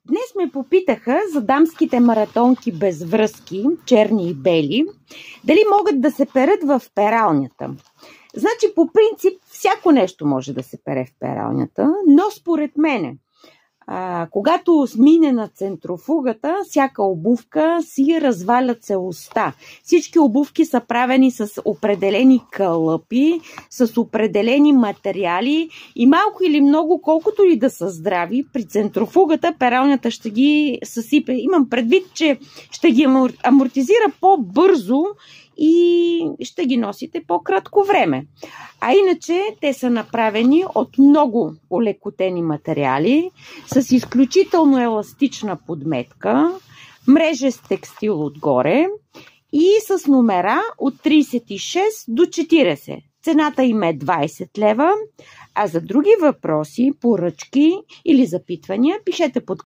Днес ме попитаха за дамските маратонки без връзки, черни и бели, дали могат да се перат в пералнята. Значи, по принцип, всяко нещо може да се пере в пералнята, но според мене, когато мине на центрофугата, всяка обувка си разваля целостта. Всички обувки са правени с определени кълъпи, с определени материали и малко или много, колкото и да са здрави, при центрофугата пералнята ще ги съсипе. Имам предвид, че ще ги амортизира по-бързо и ще ги носите по-кратко време. А иначе те са направени от много олекотени материали, с изключително еластична подметка, мрежест текстил отгоре и с номера от 36 до 40. Цената им е 20 лева, а за други въпроси, поръчки или запитвания пишете под